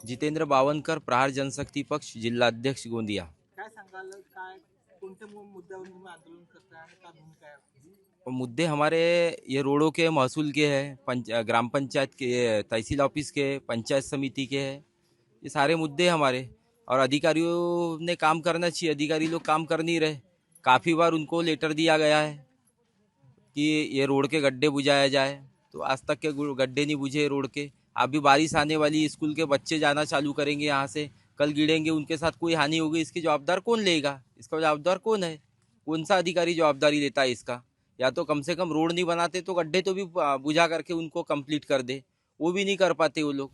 जितेंद्र बावनकर, प्रहार जनशक्ती पक्ष, जिल्हाध्यक्ष गोंदिया. काय सांगाल, काय कोणत्या मुद्द्यावर तुम्ही आंदोलन करताय आणि काय भूमिका आहे आपली? मुद्दे हमारे ये रोडों के, महसूल के हैं, ग्राम पंचायत के, तहसील ऑफिस के, पंचायत समिति के हैं. ये सारे मुद्दे हमारे. और अधिकारियों ने काम करना चाहिए. अधिकारी लोग काम कर नहीं रहे. काफ़ी बार उनको लेटर दिया गया है कि ये रोड के गड्ढे बुझाया जाए, तो आज तक के गड्ढे नहीं बुझे रोड के. अभी बारिश आने वाली, स्कूल के बच्चे जाना चालू करेंगे यहाँ से, कल गिरेंगे, उनके साथ कोई हानि होगी, इसकी जवाबदार कौन लेगा? इसका जवाबदार कौन है? कौन सा अधिकारी जवाबदारी लेता है इसका? या तो कम से कम रोड नहीं बनाते तो गड्ढे तो भी बुझा करके उनको कंप्लीट कर दे. वो भी नहीं कर पाते वो लोग.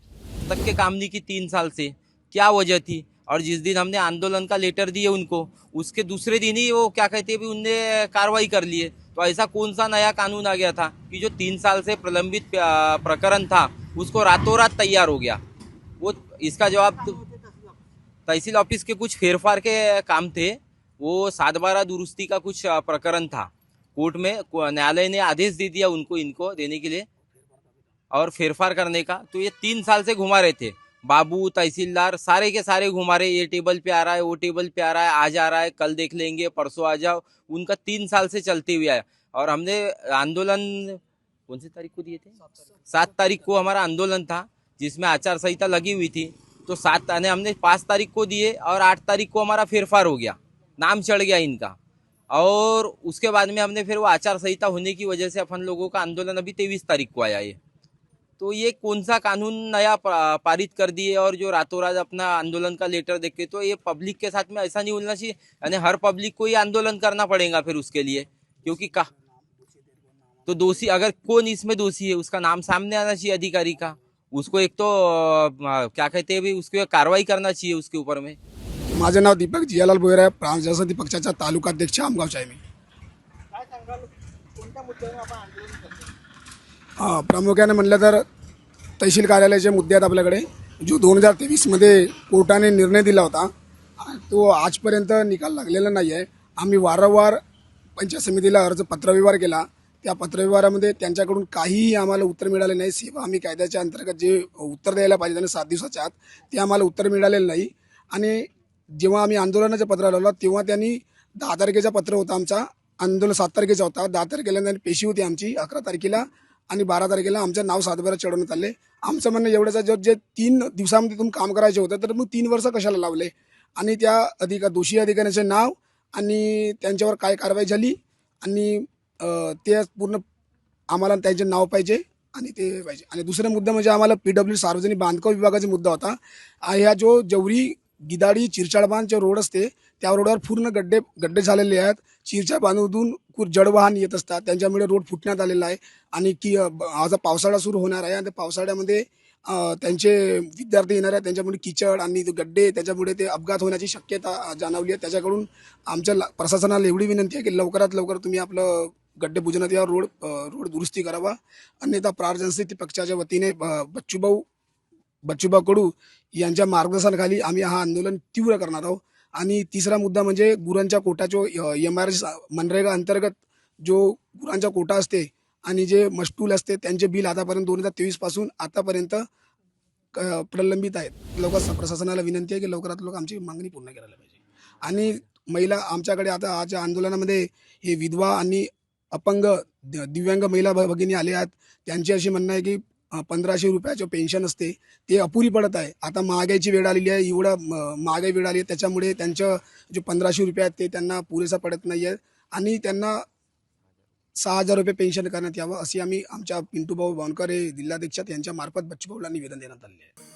तक के काम नहीं की 3 साल से. क्या वजह थी? और जिस दिन हमने आंदोलन का लेटर दिए उनको, उसके दूसरे दिन ही वो क्या कहते हैं, उनने कार्रवाई कर लिए. तो ऐसा कौन सा नया कानून आ गया था कि जो 3 साल से प्रलंबित प्रकरण था उसको रातों रात तैयार हो गया? वो इसका जवाब तो तहसील ऑफिस के कुछ फेरफार के काम थे. वो 7/12 दुरुस्ती का कुछ प्रकरण था. कोर्ट में न्यायालय ने आदेश दे दिया उनको, इनको देने के लिए और फेरफार करने का. तो ये 3 साल से घुमा रहे थे. बाबू, तहसीलदार, सारे के सारे घुमा रहे. ये टेबल पे आ रहा है, वो टेबल पे आ रहा है, आज आ रहा है, कल देख लेंगे, परसों आ जाओ. उनका 3 साल से चलते हुए आया. और हमने आंदोलन कौन सी तारीख को दिए थे? 7 तारीख को हमारा आंदोलन था, जिसमें आचार संहिता लगी हुई थी. तो 7 आने हमने 5 तारीख को दिए और 8 तारीख को हमारा फेरफार हो गया, नाम चढ़ गया इनका. और उसके बाद में हमने फिर वो आचार संहिता होने की वजह से अपन लोगों का आंदोलन अभी 23 तारीख को आया. ये तो ये कौन सा कानून नया पारित कर दिए, और जो रातों रात अपना आंदोलन का लेटर देख के, तो ये पब्लिक के साथ में ऐसा नहीं होना चाहिए. यानी हर पब्लिक को ही आंदोलन करना पड़ेगा फिर उसके लिए, क्योंकि का तो दोषी, अगर कौन इसमें दोषी है उसका नाम सामने आना चाहिए अधिकारी का. उसको एक तो क्या कहते हैं, उसकी कार्रवाई करना चाहिए उसके ऊपर में. माझं नाव दीपक जियालाल भोयर आहे. प्रांत जनशक्ती पक्षाचा तालुकाध्यक्ष आमगावचा आहे मी. काय सांगाल, कोणत्या मुद्द्यावर आपण आंदोलन करतो? प्रामुख्याने म्हटलं तर तहसील कार्यालयाचे मुद्दे आहेत आपल्याकडे. जो 2023मध्ये कोर्टाने निर्णय दिला होता तो आजपर्यंत निकाल लागलेला नाही आहे. आम्ही वारंवार पंचायत समितीला अर्ज पत्रव्यवहार केला. त्या पत्रव्यवहारामध्ये त्यांच्याकडून काहीही आम्हाला उत्तर मिळाले नाही. सेवा आम्ही कायद्याच्या अंतर्गत जे उत्तर द्यायला पाहिजे त्यांनी 7 दिवसाच्या आत, ते आम्हाला उत्तर मिळालेलं नाही. आणि जेव्हा आम्ही आंदोलनाचं पत्र लावलं तेव्हा त्यांनी 10 तारखेचा पत्र होता आमचा, आंदोलन 7 तारखेचा होता. 10 तारखेला त्यांनी पेशी होती आमची, 11 तारखेला आणि 12 तारखेला आमचं नाव 7/12 चढवण्यात आले. आमचं म्हणणं एवढंच आहे, जे 3 दिवसामध्ये तुम्ही काम करायचे होतं तर मग 3 वर्ष कशाला लावले? आणि त्या दोषी अधिकाऱ्यांचे नाव आणि त्यांच्यावर काय कारवाई झाली आणि ते पूर्ण आम्हाला त्यांचे नाव पाहिजे आणि ते पाहिजे. आणि दुसरा मुद्दा म्हणजे आम्हाला PW सार्वजनिक बांधकाम विभागाचा मुद्दा होता. ह्या जो जवरी गिदाडी चिरचाळ बांध जो रोड असते त्या रोडवर पूर्ण गड्डे झालेले आहेत. चिरचाळ बांधून जड वाहन येत असतात, त्यांच्यामुळे रोड फुटण्यात आलेला आहे. आणि की आज पावसाळा सुरू होणार आहे आणि पावसाळ्यामध्ये त्यांचे विद्यार्थी येणार आहेत, त्यांच्यामुळे किचड आणि गड्डे, त्याच्यामुळे ते अपघात होण्याची शक्यता जाणवली आहे. त्याच्याकडून आमच्या प्रशासनाला एवढी विनंती आहे की लवकरात लवकर तुम्ही आपलं गड्डे बुजवण्यात यावर रोड दुरुस्ती करावा. अन्यथा प्रहार जनशक्ती पक्षाच्या वतीने बच्चूभाऊ कडू यांच्या मार्गदर्शनाखाली आम्ही हा आंदोलन तीव्र करणार आहोत. आणि तिसरा मुद्दा म्हणजे गुरांच्या कोटाचो MRS मनरेगा अंतर्गत जो गुरांचा कोटा असते आणि जे मस्टूल असते त्यांचे बिल आतापर्यंत 2023 पासून आतापर्यंत प्रलंबित आहेत. प्रशासनाला विनंती आहे की लवकरात लवकर आमची मागणी पूर्ण करायला पाहिजे. आणि महिला आमच्याकडे आता आज आंदोलनामध्ये हे विधवा आणि अपंग दिव्यांग महिला भगिनी आले आहेत. त्यांची अशी म्हणणं आहे की 1500 रुपयाचं पेन्शन असते ते अपुरी पडत आहे. आता महागाईची वेळ आलेली आहे, एवढा महागाई वेळ आली आहे, त्याच्यामुळे त्यांचं जे 1500 रुपये आहेत ते त्यांना पुरेसा पडत नाही आहे. आणि त्यांना 6000 रुपये पेन्शन करण्यात यावं अशी आम्ही आमच्या पिंटूभाऊ बावनकर हे जिल्हाध्यक्ष यांच्या मार्फत बच्चूभाऊला निवेदन देण्यात आले आहे.